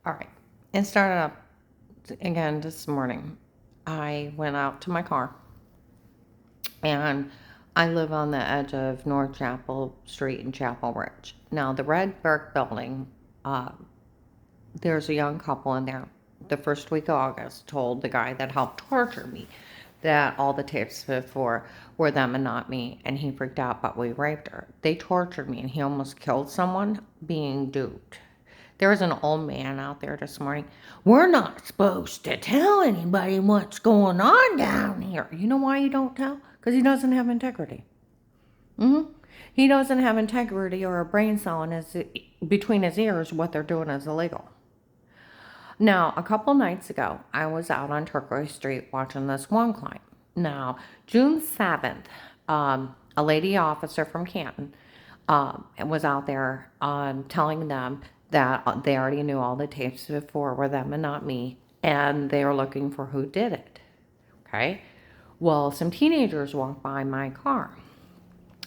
All right. It started up again this morning. I went out to my car and I live on the edge of North Chapel Street in Chapel Ridge. Now, the red brick building, uh, there's a young couple in there. The first week of August told the guy that helped torture me that all the tapes before were them and not me, and he freaked out, but we raped her. They tortured me, and he almost killed someone being duped. There was an old man out there this morning. We're not supposed to tell anybody what's going on down here. You know why you don't tell? Because he doesn't have integrity. He doesn't have integrity or a brain cell in between his ears. What they're doing is illegal. Now, a couple nights ago, I was out on Turquoise Street watching this one client. Now, June 7th, a lady officer from Canton was out there telling them that they already knew all the tapes before were them and not me, and they were looking for who did it. Okay? Well, some teenagers walked by my car.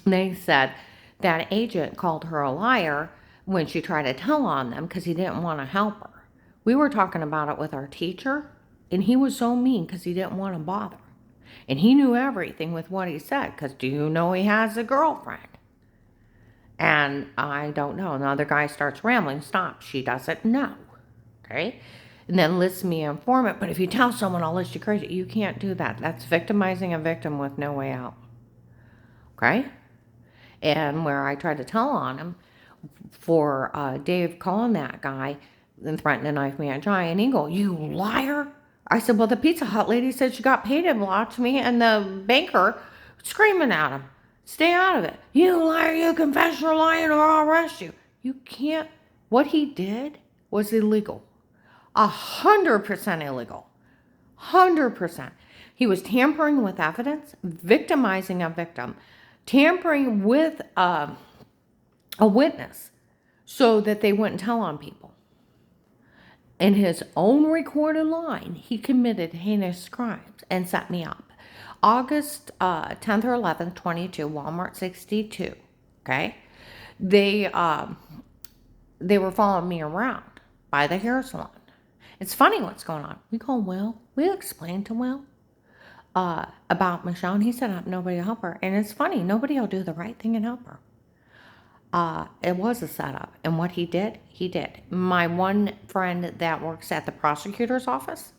They said that agent called her a liar when she tried to tell on them because he didn't want to help her. We were talking about it with our teacher, and he was so mean because he didn't want to bother. And he knew everything with what he said because do you know he has a girlfriend? And I don't know. Another guy starts rambling. Stop. She doesn't know. Okay? And then lists me informant. But if you tell someone, I'll list you crazy. You can't do that. That's victimizing a victim with no way out. Okay? And where I tried to tell on him for Dave calling that guy and threatened to knife me at Giant Eagle. You liar. I said, well, the Pizza Hut lady said she got paid to watch me, and the banker screaming at him, stay out of it. You liar, you confess you're lying or I'll arrest you. You can't. What he did was illegal. 100% illegal. 100%. He was tampering with evidence, victimizing a victim, tampering with a witness so that they wouldn't tell on people. In his own recorded line, he committed heinous crimes and set me up. August 10th or 11th, 22, Walmart 62. Okay, they were following me around by the hair salon. It's funny what's going on. We call Will. We explained to Will about Michelle, and he said nobody will help her. And it's funny, nobody will do the right thing and help her. It was a setup, and what he did. My one friend that works at the prosecutor's office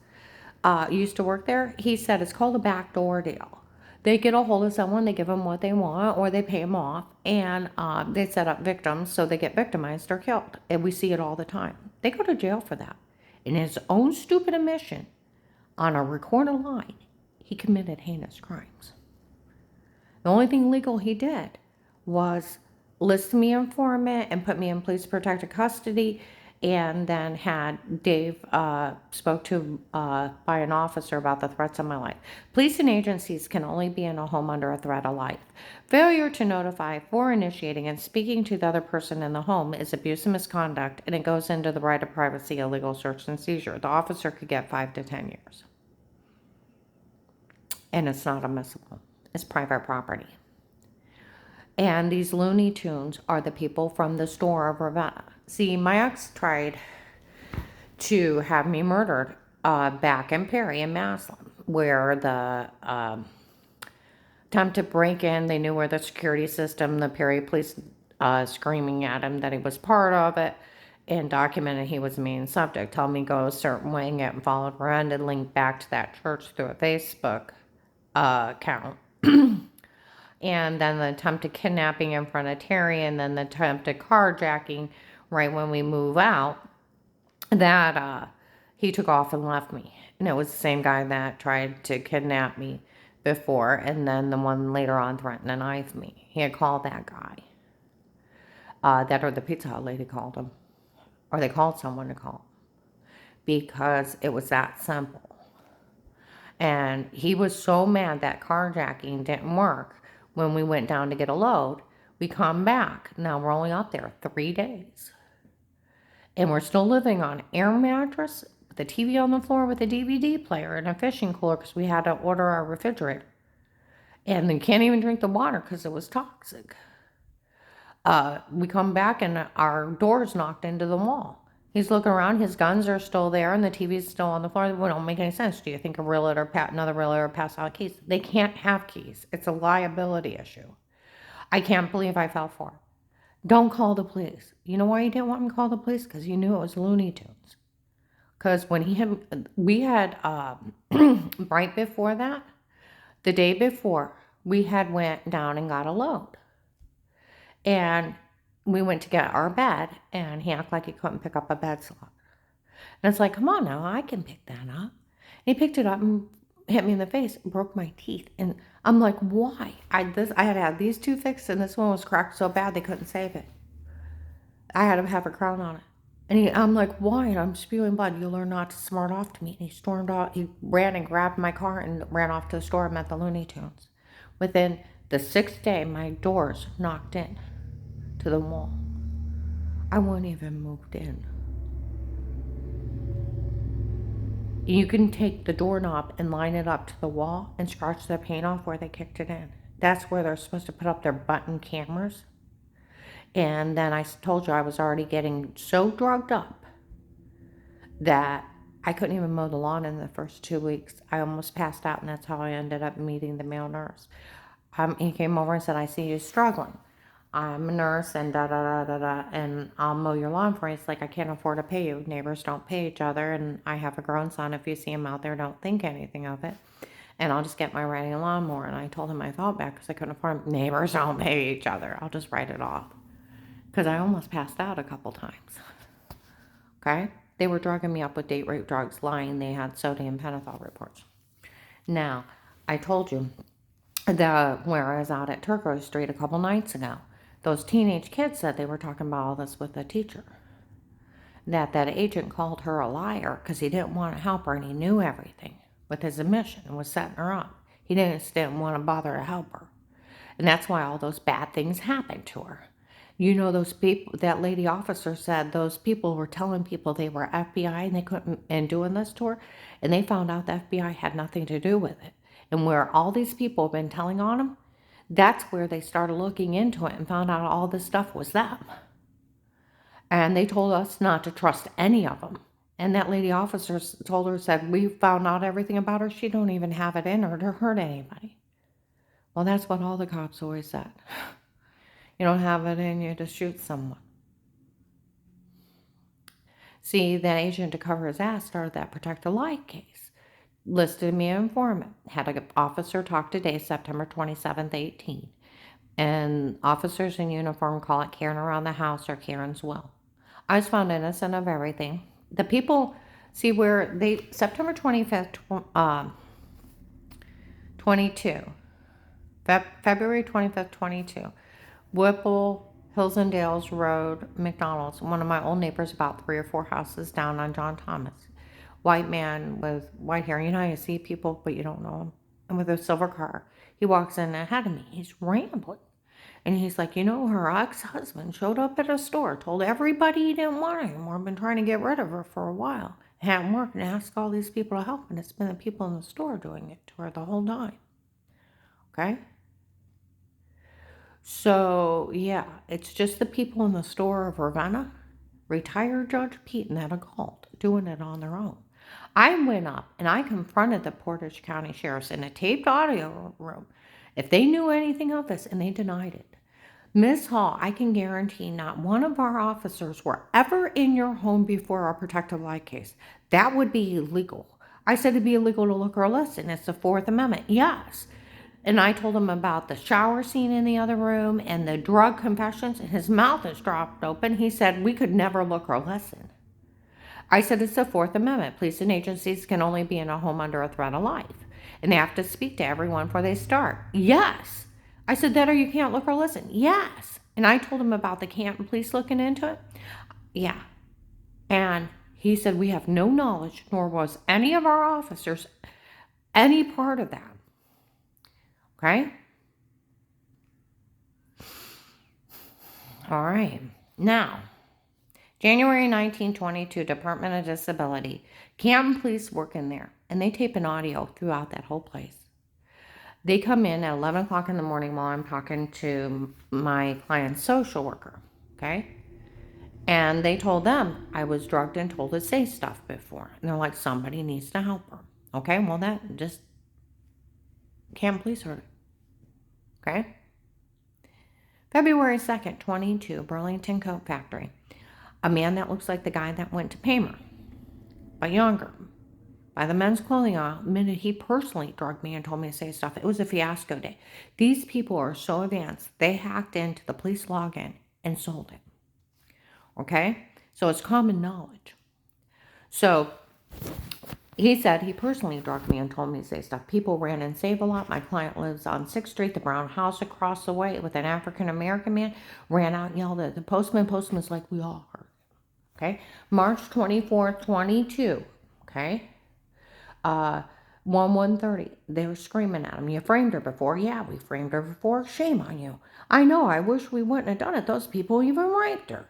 used to work there. He said it's called a backdoor deal. They get a hold of someone, they give them what they want, or they pay them off, and they set up victims so they get victimized or killed. And we see it all the time. They go to jail for that. In his own stupid admission, on a recorded line, he committed heinous crimes. The only thing legal he did was list me informant and put me in police protective custody, and then had Dave spoke to by an officer about the threats on my life. Police and agencies can only be in a home under a threat of life. Failure to notify for initiating and speaking to the other person in the home is abuse and misconduct, and it goes into the right of privacy, illegal search and seizure. The officer could get 5 to 10 years. And it's not admissible. It's private property. And these Looney Tunes are the people from the store of Ravenna. See, my ex tried to have me murdered back in Perry in Maslin, where the attempted break-in, they knew where the security system, the Perry police screaming at him that he was part of it, and documented he was the main subject. Told me go a certain way and get followed around and link back to that church through a Facebook account. And then the attempted kidnapping in front of Terry, and then the attempted carjacking right when we move out, that he took off and left me. And it was the same guy that tried to kidnap me before, and then the one later on threatened to knife me. He had called that guy. That or the Pizza Hut lady called him. Or they called someone to call him. Because it was that simple. And he was so mad that carjacking didn't work. When we went down to get a load, we come back. Now we're only up there 3 days. And we're still living on air mattress with a TV on the floor with a DVD player and a fishing cooler because we had to order our refrigerator. And then can't even drink the water because it was toxic. We come back and our door's knocked into the wall. He's looking around. His guns are still there, and the TV's still on the floor. It don't make any sense. Do you think another realtor passed out keys? They can't have keys. It's a liability issue. I can't believe I fell for it. Don't call the police. You know why you didn't want me to call the police? Because you knew it was Looney Tunes. Because we had right before that, the day before, we had went down and got a load, and we went to get our bed, and he acted like he couldn't pick up a bed slot. And it's like, come on now, I can pick that up. And he picked it up and hit me in the face, and broke my teeth. And I'm like, why? I had these two fixed, and this one was cracked so bad they couldn't save it. I had to have a crown on it. And I'm like, why? And I'm spewing blood. You learn not to smart off to me. And he stormed off. He ran and grabbed my car and ran off to the store and met the Looney Tunes. Within the 6th day, my doors knocked in to the wall. I wasn't even moved in. You can take the doorknob and line it up to the wall and scratch the paint off where they kicked it in. That's where they're supposed to put up their button cameras. And then I told you I was already getting so drugged up that I couldn't even mow the lawn in the first 2 weeks. I almost passed out, and that's how I ended up meeting the male nurse. He came over and said, I see you struggling. I'm a nurse and and I'll mow your lawn for you. It's like, I can't afford to pay you. Neighbors don't pay each other, and I have a grown son. If you see him out there, don't think anything of it. And I'll just get my riding lawnmower. And I told him I felt bad because I couldn't afford him. Neighbors don't pay each other. I'll just write it off. Because I almost passed out a couple times. Okay? They were drugging me up with date rape drugs, lying they had sodium pentothal reports. Now, I told you that where I was out at Turquoise Street a couple nights ago, those teenage kids said they were talking about all this with the teacher. That agent called her a liar because he didn't want to help her, and he knew everything with his admission and was setting her up. He didn't want to bother to help her. And that's why all those bad things happened to her. You know, those people, that lady officer said those people were telling people they were FBI and they couldn't, and doing this to her, and they found out the FBI had nothing to do with it. And where all these people have been telling on them, that's where they started looking into it and found out all this stuff was them. And they told us not to trust any of them. And that lady officer told her, said, we found out everything about her. She don't even have it in her to hurt anybody. Well, that's what all the cops always said. You don't have it in you to shoot someone. See, that agent, to cover his ass, started that Protect a Life case. Listed me an informant. Had an officer talk today, September 27th, 18. And officers in uniform call it Karen around the house or Karen's will. I was found innocent of everything. The people, see where they, September 25th, 22, February 25th, 22, Whipple, Hills and Dales Road, McDonald's. One of my old neighbors about 3 or 4 houses down on John Thomas. White man with white hair. You know how you see people, but you don't know them. And with a silver car. He walks in ahead of me. He's rambling. And he's like, you know, her ex-husband showed up at a store, told everybody he didn't want her anymore, been trying to get rid of her for a while. It hadn't worked, and asked all these people to help, and it's been the people in the store doing it to her the whole time. Okay? So, yeah, it's just the people in the store of Ravenna, retired Judge Pete and that adult, doing it on their own. I went up and I confronted the Portage County Sheriffs in a taped audio room if they knew anything of this, and they denied it. Miss Hall, I can guarantee not one of our officers were ever in your home before our protective light case. That would be illegal. I said it'd be illegal to look or listen. It's the Fourth Amendment. Yes. And I told him about the shower scene in the other room and the drug confessions, and his mouth is dropped open. He said we could never look or listen. I said it's the Fourth Amendment. Police and agencies can only be in a home under a threat of life, and they have to speak to everyone before they start. Yes. I said that, or you can't look or listen. Yes. And I told him about the Canton police looking into it. Yeah. And he said we have no knowledge, nor was any of our officers any part of that. Okay? All right. Now, January 1922, Department of Disability. Canton police work in there, and they tape an audio throughout that whole place. They come in at 11 o'clock in the morning while I'm talking to my client's social worker, okay? And they told them I was drugged and told to say stuff before. And they're like, somebody needs to help her. Okay, well, that just can't please her. Okay. February 2nd, 22, Burlington Coat Factory. A man that looks like the guy that went to Paymer, but younger. By the men's clothing aisle, admitted he personally drugged me and told me to say stuff. It was a fiasco day. These people are so advanced, they hacked into the police login and sold it. Okay? So it's common knowledge. So he said he personally drugged me and told me to say stuff. People ran in Save-A-Lot. My client lives on 6th Street, the brown house across the way with an African-American man. Ran out and yelled at the postman. Postman's like, we all heard. Okay? March 24th, 22. Okay? 1:30. They were screaming at him. You framed her before? Yeah, we framed her before. Shame on you. I know. I wish we wouldn't have done it. Those people even raped her.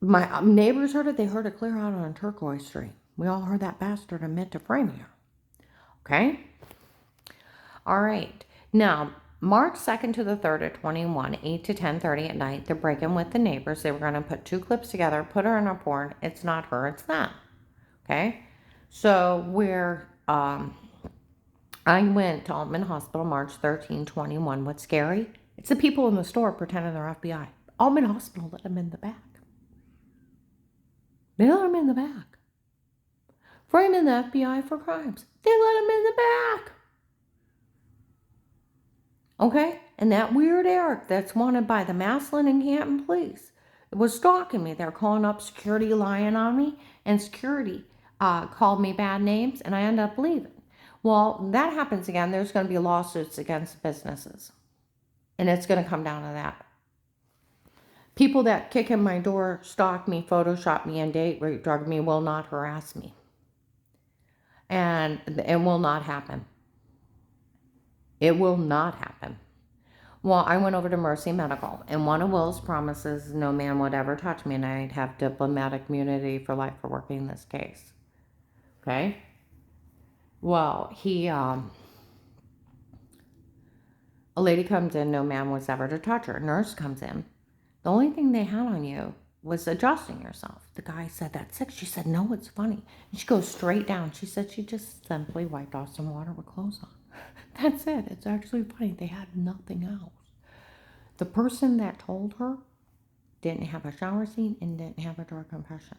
My neighbors heard it. They heard it clear out on Turquoise Street. We all heard that bastard admit to framing her. Okay? All right. Now, March 2nd to the 3rd at 21, 8 to 10:30 at night, they're breaking with the neighbors. They were going to put two clips together, put her in a porn. It's not her, it's them. Okay? So I went to Altman Hospital March 13, 21. What's scary? It's the people in the store pretending they're FBI. Altman Hospital let them in the back. They let them in the back. Framing the FBI for crimes. They let them in the back. Okay? And that weird Eric that's wanted by the Maslin and Canton police was stalking me. They're calling up security, lying on me, and security called me bad names, and I ended up leaving. Well, that happens again. There's going to be lawsuits against businesses, and it's going to come down to that. People that kick in my door, stalk me, Photoshop me, and date rape, drug me will not harass me. And it will not happen. It will not happen. Well, I went over to Mercy Medical, and one of Will's promises no man would ever touch me, and I'd have diplomatic immunity for life for working this case. Okay? Well, a lady comes in, no man was ever to touch her. A nurse comes in. The only thing they had on you was adjusting yourself. The guy said, that's sick. She said, no, it's funny. And she goes straight down. She said she just simply wiped off some water with clothes on. That's it. It's actually funny. They had nothing else. The person that told her didn't have a shower scene and didn't have a drug confession.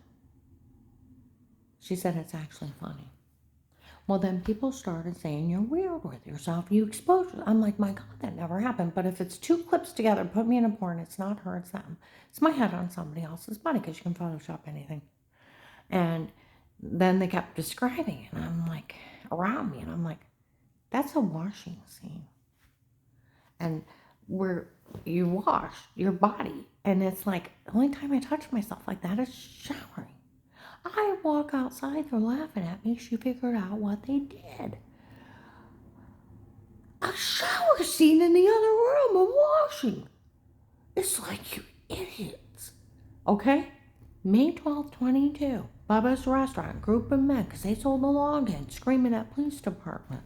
She said it's actually funny. Well, then people started saying you're weird with yourself. You exposed her. I'm like, my God, that never happened. But if it's two clips together, put me in a porn, it's not her, it's them. It's my head on somebody else's body because you can Photoshop anything. And then they kept describing it, and I'm like, around me, and I'm like, that's a washing scene. And where you wash your body, and it's like, the only time I touch myself like that is showering. I walk outside, they're laughing at me. She figured out what they did. A shower scene in the other room, a washing. It's like, you idiots. Okay? May 12th, 22. Bubba's Restaurant, group of men, because they sold the login, screaming at police departments.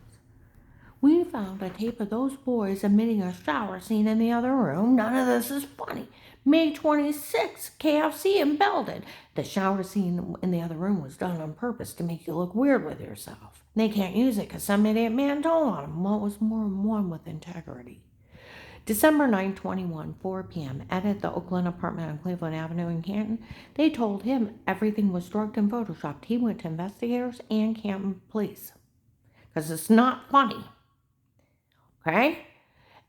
We found a tape of those boys admitting a shower scene in the other room. None of this is funny. May 26th, KFC in Belden. The shower scene in the other room was done on purpose to make you look weird with yourself. They can't use it because some idiot man told on them. Well, it was more than one with integrity. December 9, 21, 4 p.m. At the Oakland apartment on Cleveland Avenue in Canton. They told him everything was drugged and photoshopped. He went to investigators and Canton police because it's not funny. Okay?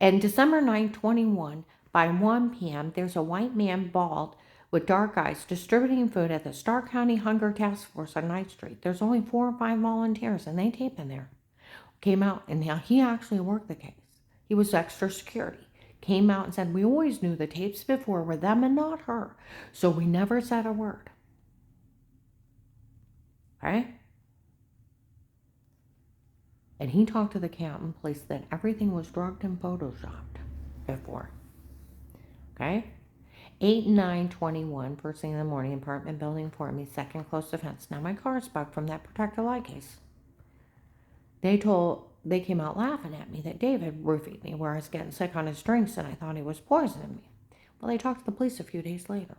And December 9, 21, by 1 p.m., there's a white man, bald, with dark eyes, distributing food at the Stark County Hunger Task Force on 9th Street. There's only 4 or 5 volunteers, and they tape in there. Came out, and now he actually worked the case. He was extra security. Came out and said, we always knew the tapes before were them and not her, so we never said a word. Okay? And he talked to the Canton police that everything was drugged and photoshopped before. Okay? 8/9/21, first thing in the morning, apartment building for me, second close defense. Now my car is bugged from that protector light case. They came out laughing at me that David roofied me where I was getting sick on his drinks and I thought he was poisoning me. Well, they talked to the police a few days later.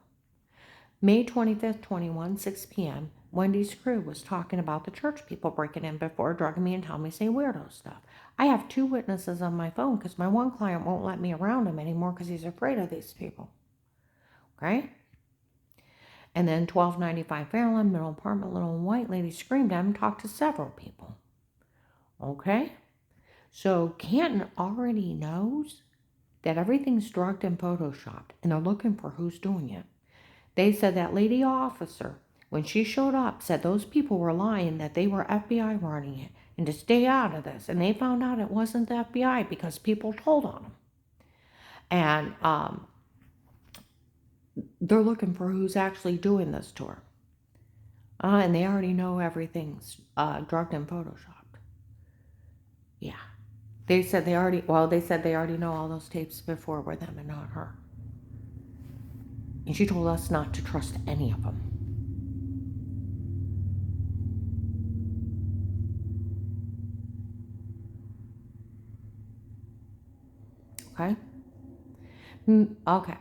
May 25th, 21, 6 p.m., Wendy's crew was talking about the church people breaking in before, drugging me and telling me say weirdo stuff. I have 2 witnesses on my phone because my one client won't let me around him anymore because he's afraid of these people. Okay? And then 1295 Fairland, middle apartment, little white lady screamed at him, talked to several people. Okay? So Canton already knows that everything's drugged and photoshopped, and they're looking for who's doing it. They said that lady officer, when she showed up, said those people were lying, that they were FBI running it, and to stay out of this. And they found out it wasn't the FBI because people told on them. And they're looking for who's actually doing this to her. And they already know everything's drugged and photoshopped. Yeah. They said they already know all those tapes before were them and not her. And she told us not to trust any of them. Okay? Okay.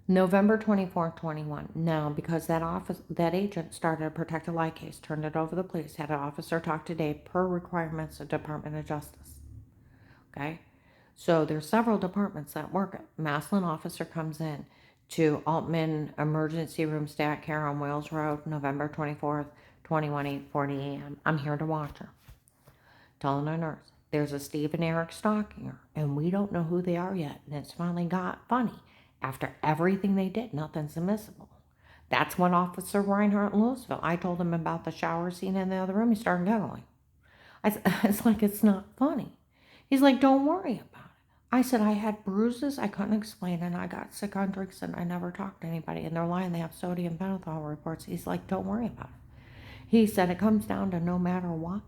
November 24th, 21. Now, because that agent started a protected lie case, turned it over to the police, had an officer talk to Dave per requirements of Department of Justice. Okay? So there's several departments that work it. Maslin officer comes in to Altman Emergency Room Stat Care on Wales Road, November 24th, 21, 8:40 a.m. I'm here to watch her. Telling a nurse, there's a Steve and Eric stalking her, and we don't know who they are yet, and it's finally got funny. After everything they did, nothing's admissible. That's when Officer Reinhardt in Louisville, I told him about the shower scene in the other room, he started giggling. It's like, it's not funny. He's like, don't worry about it. I said, I had bruises I couldn't explain, and I got sick on drinks, and I never talked to anybody, and they're lying, they have sodium pentothal reports. He's like, don't worry about it. He said, it comes down to no matter what,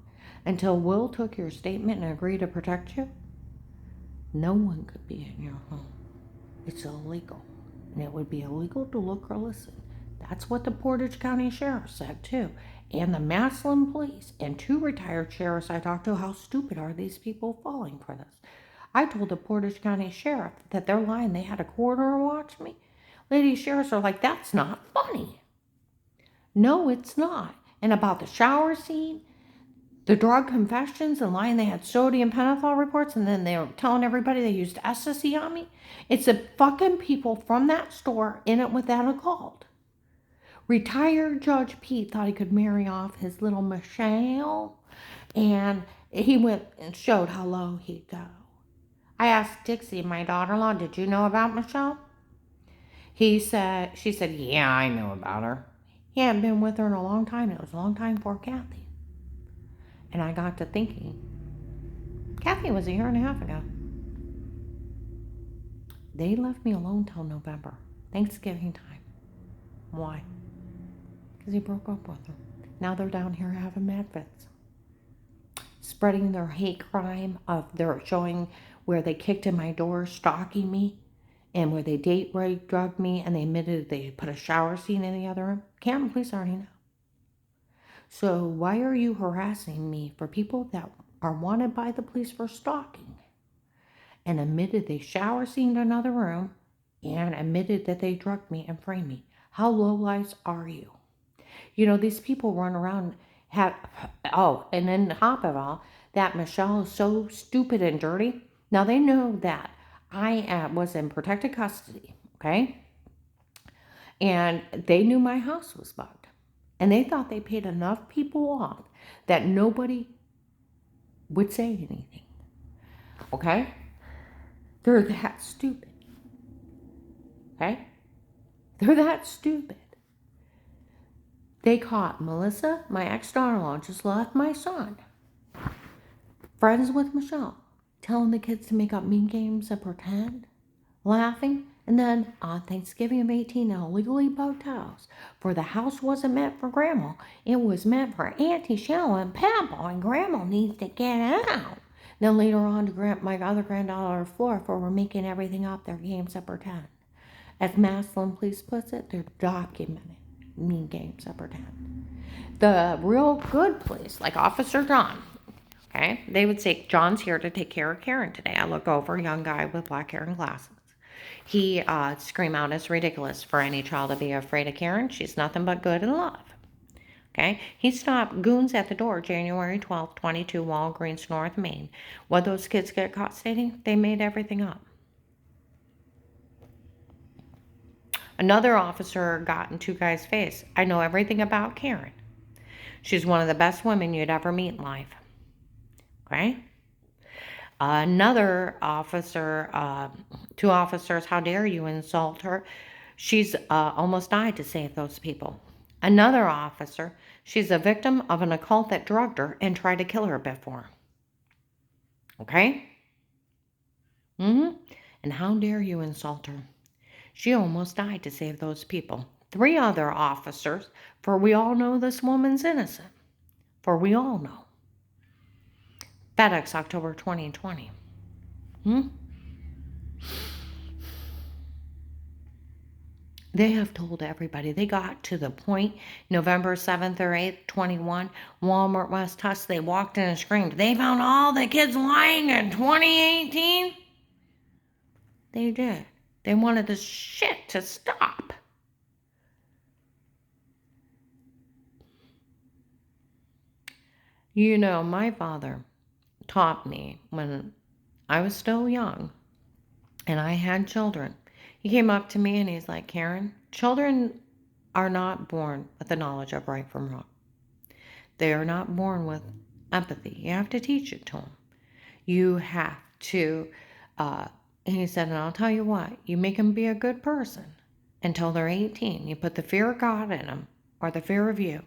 until Will took your statement and agreed to protect you, no one could be in your home. It's illegal, and it would be illegal to look or listen. That's what the Portage County Sheriff said, too. And the Maslin Police and 2 retired sheriffs I talked to, how stupid are these people falling for this? I told the Portage County Sheriff that they're lying. They had a coroner watch me. Lady sheriffs are like, that's not funny. No, it's not. And about the shower scene, the drug confessions and lying they had sodium pentothal reports, and then they were telling everybody they used ecstasy on me. It's the fucking people from that store in it with that occult. Retired Judge Pete thought he could marry off his little Michelle, and he went and showed how low he'd go. I asked Dixie, my daughter-in-law, did you know about Michelle? She said, yeah, I knew about her. He hadn't been with her in a long time. It was a long time for Kathy. And I got to thinking, Kathy was 1.5 years ago. They left me alone till November, Thanksgiving time. Why? Because he broke up with her. Now they're down here having mad fits, spreading their hate crime of their showing where they kicked in my door, stalking me, and where they date rape, drugged me, and they admitted they put a shower scene in the other room. Canton police already know. So why are you harassing me for people that are wanted by the police for stalking, and admitted they shower scened another room, and admitted that they drugged me and framed me? How low-lives are you? You know, these people run around, and then top of all, that Michelle is so stupid and dirty. Now, they know that I was in protected custody, okay? And they knew my house was bugged. And they thought they paid enough people off that nobody would say anything, okay? They're that stupid, okay? They're that stupid. They caught Melissa, my ex-daughter-in-law, just left my son, friends with Michelle, telling the kids to make up mean games and pretend, laughing, and then on Thanksgiving of 18, illegally bugged house. For the house wasn't meant for Grandma. It was meant for Auntie Shell and Papa, and Grandma needs to get out. Then later on to my other granddaughter, Flora, for we're making everything up, their games of pretend. As Maslin Police puts it, they're documented mean games of pretend. The real good police, like Officer John, okay, they would say, John's here to take care of Karen today. I look over, young guy with black hair and glasses. He screamed out, "It's ridiculous for any child to be afraid of Karen. She's nothing but good and love." Okay? He stopped goons at the door January 12th, 22, Walgreens, North Main. What those kids get caught stating? They made everything up. Another officer got in two guys' face. "I know everything about Karen. She's one of the best women you'd ever meet in life." Okay? Another officer, two officers, "How dare you insult her? She's almost died to save those people." Another officer, "She's a victim of an occult that drugged her and tried to kill her before." Okay? And how dare you insult her? She almost died to save those people. Three other officers, "For we all know this woman's innocent." For we all know. FedEx, October 2020. They have told everybody. They got to the point, November 7th or 8th, 21, Walmart West Huss, they walked in and screamed, "They found all the kids lying in 2018. They did. They wanted this shit to stop. You know, my father taught me when I was still young and I had children. He came up to me and he's like, "Karen, children are not born with the knowledge of right from wrong. They are not born with empathy. You have to teach it to them. You have to," and he said, "and I'll tell you what, you make them be a good person until they're 18. You put the fear of God in them or the fear of you.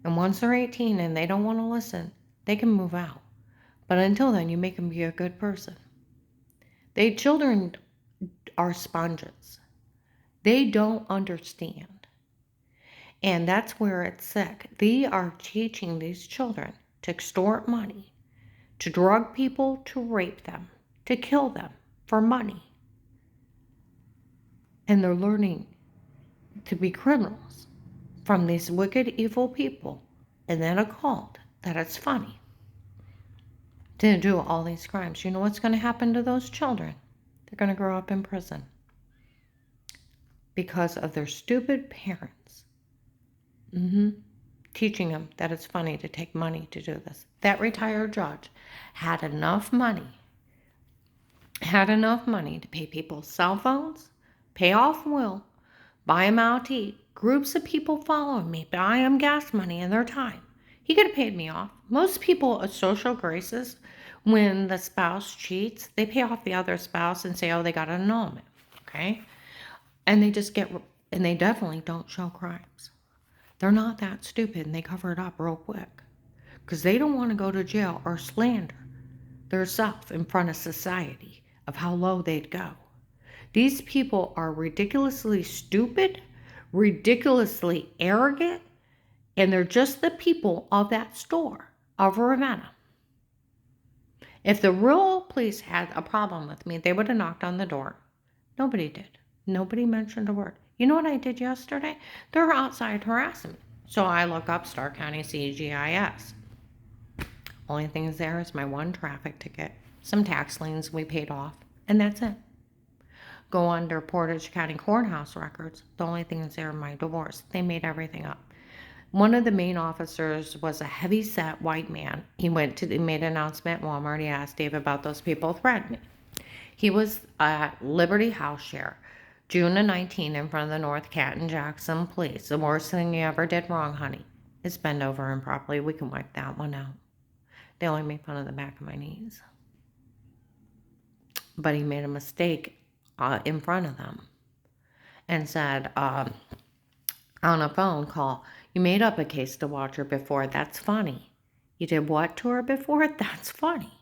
And once they're 18 and they don't want to listen, they can move out. But until then, you make them be a good person." Children are sponges. They don't understand. And that's where it's sick. They are teaching these children to extort money, to drug people, to rape them, to kill them for money. And they're learning to be criminals from these wicked, evil people and then a cult that it's funny to do all these crimes. You know what's going to happen to those children? They're going to grow up in prison because of their stupid parents teaching them that it's funny to take money to do this. That retired judge had enough money to pay people's cell phones, pay off will, buy them out to eat, groups of people following me, buy them gas money and their time. He could have paid me off. Most people at social graces, when the spouse cheats, they pay off the other spouse and say, "Oh, they got an annulment." Okay? And they just and they definitely don't show crimes. They're not that stupid and they cover it up real quick because they don't want to go to jail or slander their self in front of society of how low they'd go. These people are ridiculously stupid, ridiculously arrogant, and they're just the people of that store of Ravenna. If the real police had a problem with me, they would have knocked on the door. Nobody did. Nobody mentioned a word. You know what I did yesterday? They're outside harassing me. So I look up Stark County CGIS. Only thing is there is my one traffic ticket, some tax liens we paid off, and that's it. Go under Portage County Courthouse records. The only thing is there my divorce. They made everything up. One of the main officers was a heavy-set white man. He made an announcement at Walmart. He asked Dave about those people threatening me. He was at Liberty House Share, June of 19, in front of the North Canton Jackson Police. "The worst thing you ever did wrong, honey, is bend over improperly. We can wipe that one out." They only made fun of the back of my knees. But he made a mistake in front of them and said on a phone call, "You made up a case to watch her before. That's funny." "You did what to her before?" "That's funny."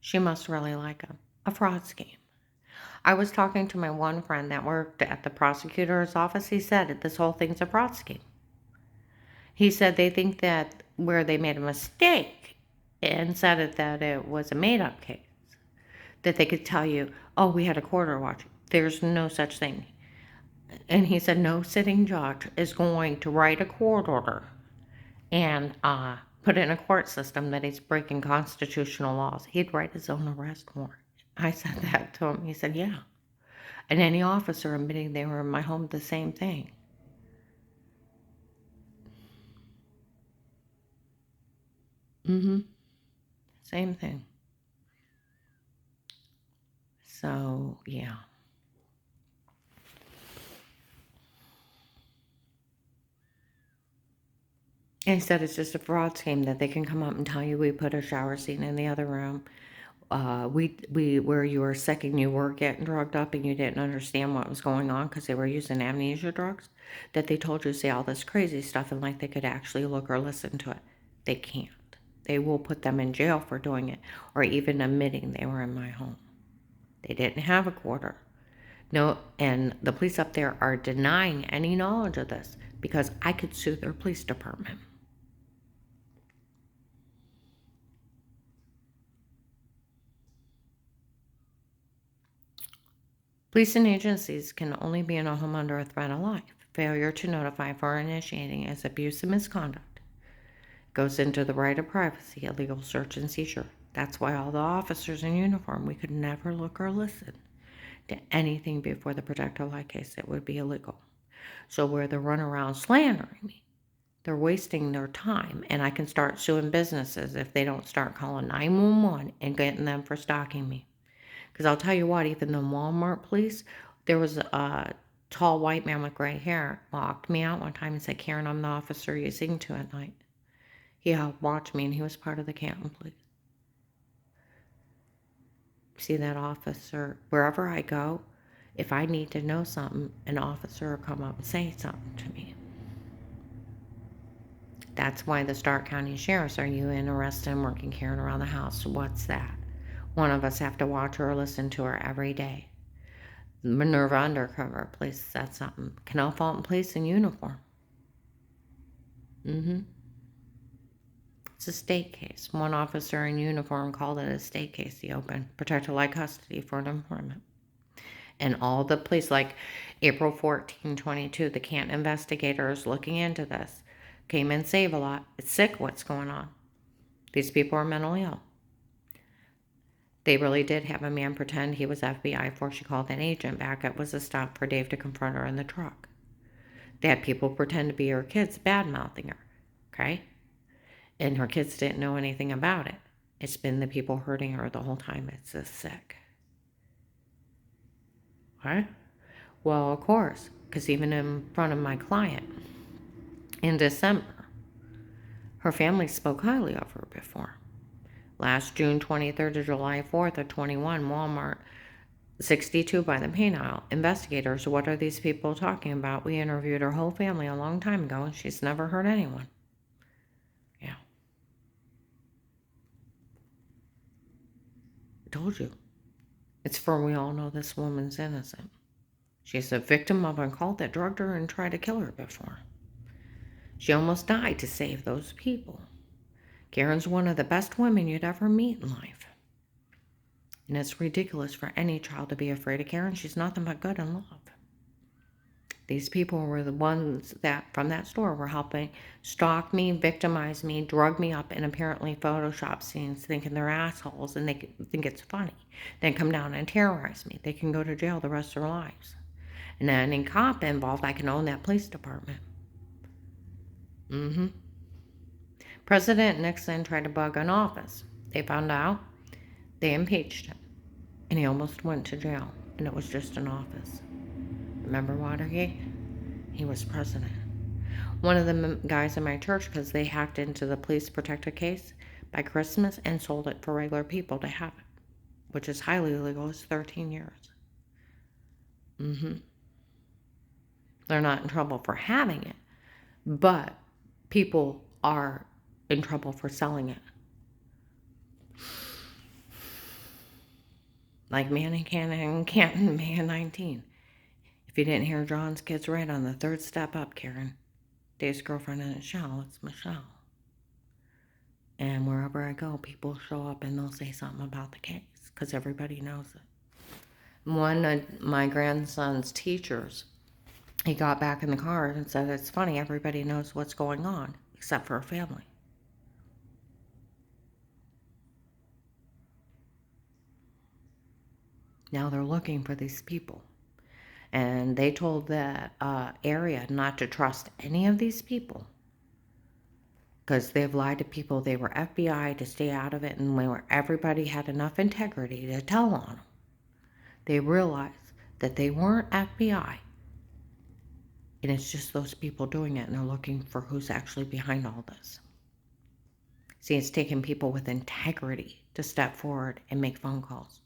She must really like him. A fraud scheme. I was talking to my one friend that worked at the prosecutor's office. He said this whole thing's a fraud scheme. He said they think that where they made a mistake and said it that it was a made-up case, that they could tell you, "Oh, we had a court order watching." There's no such thing. And he said no sitting judge is going to write a court order and put it in a court system that he's breaking constitutional laws. He'd write his own arrest warrant. I said that to him. He said, "Yeah." And any officer admitting they were in my home, the same thing. Same thing. So, yeah. And he said it's just a fraud scheme that they can come up and tell you we put a shower scene in the other room. We where you were sick and you were getting drugged up and you didn't understand what was going on because they were using amnesia drugs, that they told you to say all this crazy stuff and like they could actually look or listen to it. They can't. They will put them in jail for doing it or even admitting they were in my home. They didn't have a quarter. No, and the police up there are denying any knowledge of this because I could sue their police department. Police and agencies can only be in a home under a threat of life. Failure to notify for initiating is abuse and misconduct. Goes into the right of privacy, illegal search and seizure. That's why all the officers in uniform, we could never look or listen to anything before the protective light case. It would be illegal. So where they run around slandering me, they're wasting their time, and I can start suing businesses if they don't start calling 911 and getting them for stalking me. Because I'll tell you what, even the Walmart police, there was a tall white man with gray hair walked me out one time and said, Karen, I'm the officer you sing to at night. He helped watch me, and he was part of the Canton police. See that officer, wherever I go, if I need to know something, an officer will come up and say something to me. That's why the Stark County Sheriffs, are you interested in working Karen around the house? What's that? One of us have to watch her or listen to her every day. Minerva Undercover Police said something. Canal Fulton Police in uniform. It's a state case. One officer in uniform called it a state case. He opened protective light custody for an informant. And all the police, like April 14, 22, the Canton investigators looking into this came in Save-A-Lot. It's sick what's going on. These people are mentally ill. They really did have a man pretend he was FBI before she called an agent back. It was a stop for Dave to confront her in the truck. They had people pretend to be her kids, bad-mouthing her, okay? And her kids didn't know anything about it. It's been the people hurting her the whole time. It's this sick. Okay? Well, of course, because even in front of my client in December, her family spoke highly of her before. Last June 23rd to July 4th of 21, Walmart 62 by the paint aisle. Investigators, what are these people talking about? We interviewed her whole family a long time ago, and she's never hurt anyone. Yeah. I told you. It's for we all know this woman's innocent. She's a victim of a cult that drugged her and tried to kill her before. She almost died to save those people. Karen's one of the best women you'd ever meet in life. And it's ridiculous for any child to be afraid of Karen. She's nothing but good and love. These people were the ones that, from that store, were helping stalk me, victimize me, drug me up, and apparently Photoshop scenes thinking they're assholes and they think it's funny. Then come down and terrorize me. They can go to jail the rest of their lives. And then any cop involved, I can own that police department. President Nixon tried to bug an office. They found out. They impeached him. And he almost went to jail. And it was just an office. Remember Watergate? He was president. One of the guys in my church, because they hacked into the police protected case by Christmas and sold it for regular people to have it, which is highly illegal. It's 13 years. They're not in trouble for having it, but people are in trouble for selling it. Like Manning Canton, May 19. If you didn't hear John's kids right on the third step up, Karen, Dave's girlfriend isn't Michelle, it's Michelle. And wherever I go, people show up and they'll say something about the case because everybody knows it. One of my grandson's teachers, he got back in the car and said, it's funny, everybody knows what's going on except for her family. Now they're looking for these people. And they told the area not to trust any of these people because they've lied to people. They were FBI to stay out of it, and where everybody had enough integrity to tell on them, they realized that they weren't FBI, and it's just those people doing it, and they're looking for who's actually behind all this. See, it's taking people with integrity to step forward and make phone calls.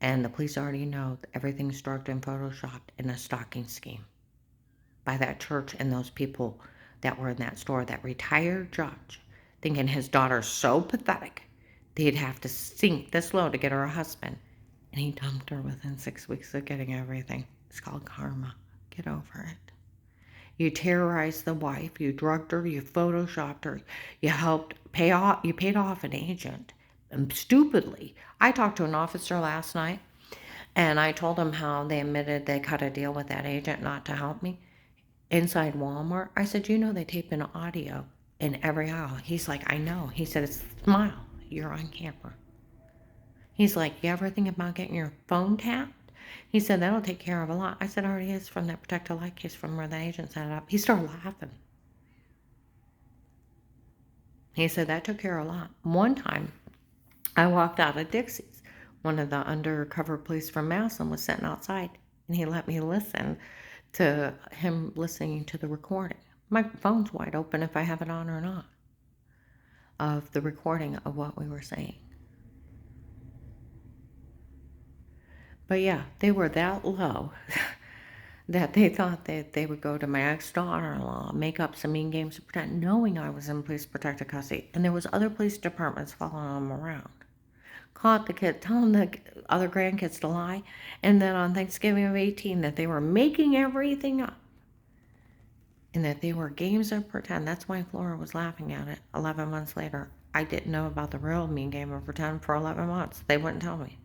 And the police already know that everything's drugged and photoshopped in a stalking scheme by that church and those people that were in that store. That retired judge, thinking his daughter's so pathetic they'd have to sink this low to get her a husband. And he dumped her within 6 weeks of getting everything. It's called karma. Get over it. You terrorized the wife, you drugged her, you photoshopped her, you paid off an agent. And stupidly, I talked to an officer last night, and I told him how they admitted they cut a deal with that agent not to help me inside Walmart. I said, you know, they tape in audio in every aisle. He's like, I know. He said, it's smile. You're on camera. He's like, you ever think about getting your phone tapped? He said, that'll take care of a lot. I said, already is from that Protect a Life case from where the agent set it up. He started laughing. He said, that took care of a lot. One time, I walked out of Dixie's. One of the undercover police from Massillon was sitting outside, and he let me listen to him listening to the recording. My phone's wide open if I have it on or not, of the recording of what we were saying. But yeah, they were that low that they thought that they would go to my ex-daughter-in-law, make up some mean games to pretend, knowing I was in police protective custody. And there was other police departments following them around. Caught the kid, telling the other grandkids to lie. And then on Thanksgiving of 18, that they were making everything up. And that they were games of pretend. That's why Flora was laughing at it 11 months later. I didn't know about the real mean game of pretend for 11 months. They wouldn't tell me.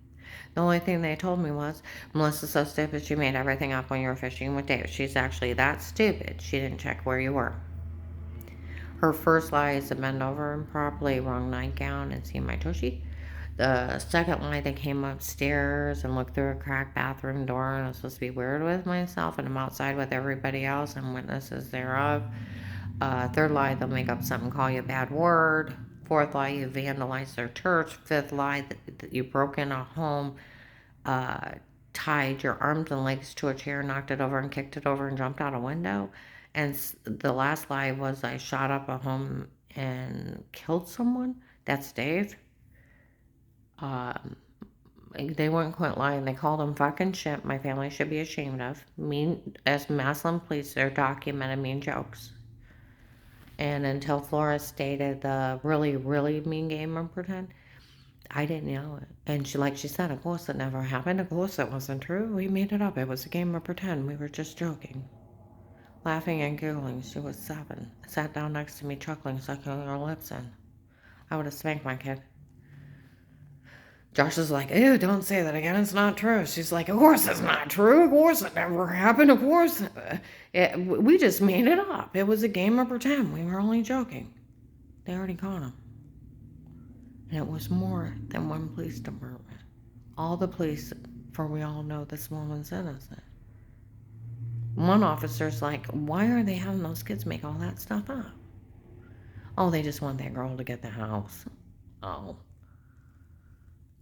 The only thing they told me was, Melissa's so stupid she made everything up when you were fishing with Dave. She's actually that stupid. She didn't check where you were. Her first lie is to bend over improperly, wrong nightgown, and see my tushy. The second lie, they came upstairs and looked through a cracked bathroom door, and I was supposed to be weird with myself, and I'm outside with everybody else and witnesses thereof. Third lie, they'll make up something, call you a bad word. Fourth lie, you vandalized their church. Fifth lie, that you broke in a home, tied your arms and legs to a chair, knocked it over and kicked it over and jumped out a window. And the last lie was I shot up a home and killed someone. That's Dave. They wouldn't quit lying. They called them fucking shit my family should be ashamed of. Mean, as Massillon police, they're documented mean jokes. And until Flora stated the really, really mean game of pretend, I didn't know it. And she said, of course it never happened. Of course it wasn't true. We made it up. It was a game of pretend. We were just joking. Laughing and giggling. She was 7. Sat down next to me, chuckling, sucking her lips in. I would have spanked my kid. Josh is like, ew, don't say that again. It's not true. She's like, of course it's not true. Of course it never happened. Of course. We just made it up. It was a game of pretend. We were only joking. They already caught him. And it was more than one police department. All the police, for we all know this woman's innocent. One officer's like, why are they having those kids make all that stuff up? Oh, they just want that girl to get the house. Oh.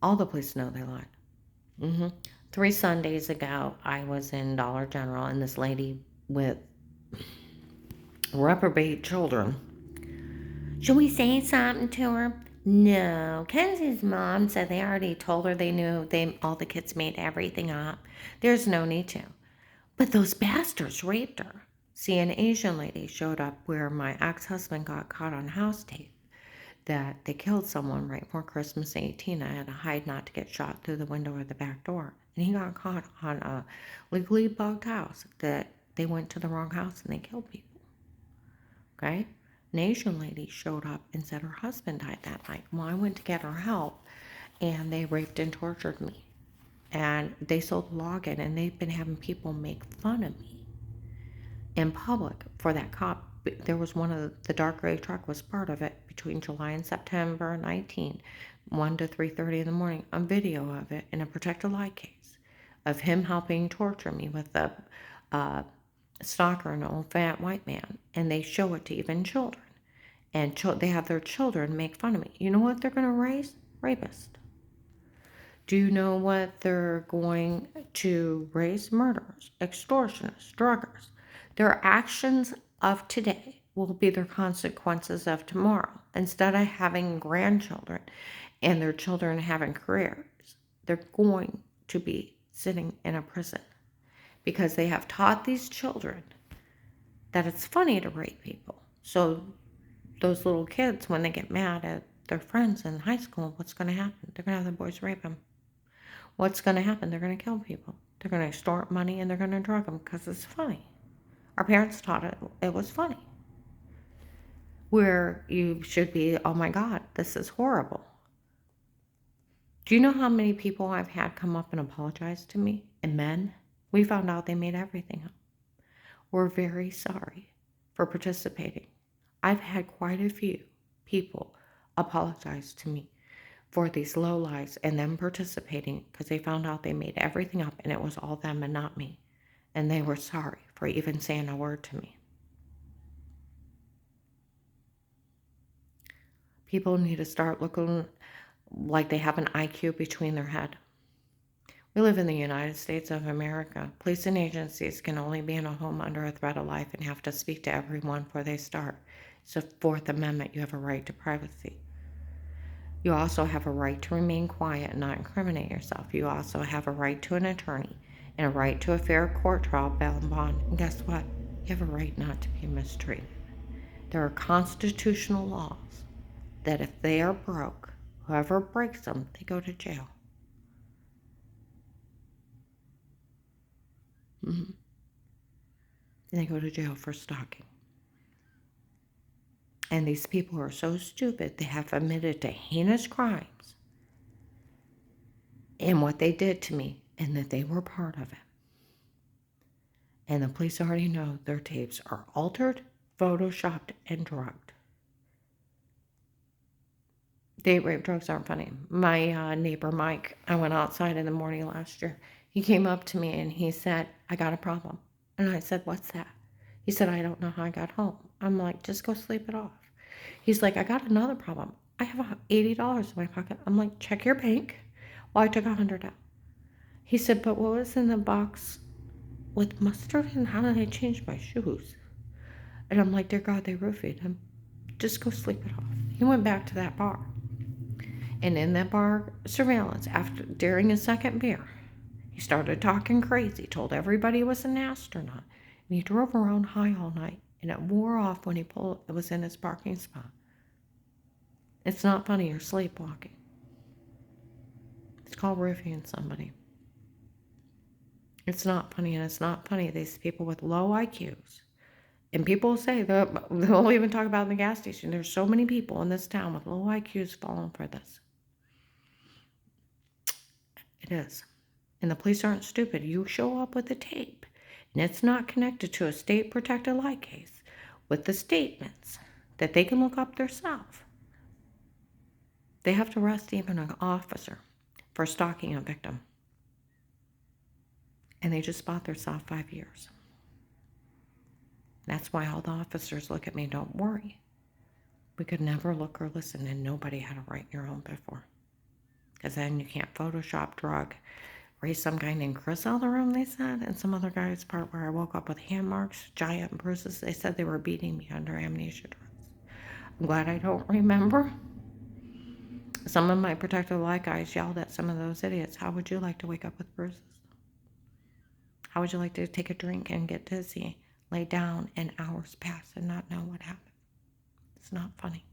All the police know they lied. 3 Sundays ago, I was in Dollar General, and this lady with reprobate children. Should we say something to her? No. Kenzie's mom said they already told her they knew all the kids made everything up. There's no need to. But those bastards raped her. See, an Asian lady showed up where my ex-husband got caught on house tape that they killed someone right before Christmas 18. I had to hide not to get shot through the window or the back door. And he got caught on a legally bugged house that they went to the wrong house and they killed people. Okay? An Asian lady showed up and said her husband died that night. Well, I went to get her help, and they raped and tortured me. And they sold the login, and they've been having people make fun of me in public for that cop. There was one of the dark gray truck was part of it between July and September 19, 1 to 3:30 in the morning, a video of it in a Protect a Life case of him helping torture me with a stalker, an old fat white man, and they show it to even children. And they have their children make fun of me. You know what they're going to raise? Rapists. Do you know what they're going to raise? Murderers, extortionists, druggers. Their actions of today will be their consequences of tomorrow. Instead of having grandchildren and their children having careers, they're going to be sitting in a prison because they have taught these children that it's funny to rape people. So those little kids, when they get mad at their friends in high school, what's going to happen? They're going to have the boys rape them. What's going to happen? They're going to kill people. They're going to extort money and they're going to drug them because it's funny. Our parents taught it was funny. Where you should be, oh my God, this is horrible. Do you know how many people I've had come up and apologize to me? And men? We found out they made everything up. We're very sorry for participating. I've had quite a few people apologize to me for these low lies and them participating because they found out they made everything up and it was all them and not me. And they were sorry for even saying a word to me. People need to start looking like they have an IQ between their head. We live in the United States of America. Police and agencies can only be in a home under a threat of life and have to speak to everyone before they start. It's the Fourth Amendment. You have a right to privacy. You also have a right to remain quiet and not incriminate yourself. You also have a right to an attorney and a right to a fair court trial, bail, and bond. And guess what? You have a right not to be mistreated. There are constitutional laws that if they are broke, whoever breaks them, they go to jail. Mm-hmm. And they go to jail for stalking. And these people are so stupid, they have admitted to heinous crimes and what they did to me and that they were part of it. And the police already know their tapes are altered, photoshopped, and drugged. Date rape drugs aren't funny. My neighbor Mike, I went outside in the morning last year. He came up to me and he said, I got a problem. And I said, what's that? He said, I don't know how I got home. I'm like, just go sleep it off. He's like, I got another problem. I have $80 in my pocket. I'm like, check your bank. Well, I took $100 out. He said, but what was in the box with mustard and how did I change my shoes? And I'm like, dear God, they roofied him. Just go sleep it off. He went back to that bar. And in that bar surveillance, during his second beer, he started talking crazy, told everybody he was an astronaut. And he drove around high all night. And it wore off when it was in his parking spot. It's not funny, you're sleepwalking. It's called roofing somebody. It's not funny, and it's not funny. These people with low IQs. And people say, they'll even talk about in the gas station, there's so many people in this town with low IQs falling for this. It is. And the police aren't stupid. You show up with a tape, and it's not connected to a state protected lie case with the statements that they can look up themselves. They have to arrest even an officer for stalking a victim. And they just bought themselves 5 years. That's why all the officers look at me, don't worry. We could never look or listen, and nobody had a right in your home before. Because then you can't Photoshop, drug, raise some guy named Chris out of the room, they said, and some other guy's part where I woke up with hand marks, giant bruises. They said they were beating me under amnesia drugs. I'm glad I don't remember. Some of my protective lie guys yelled at some of those idiots, how would you like to wake up with bruises? How would you like to take a drink and get dizzy, lay down, and hours pass and not know what happened? It's not funny.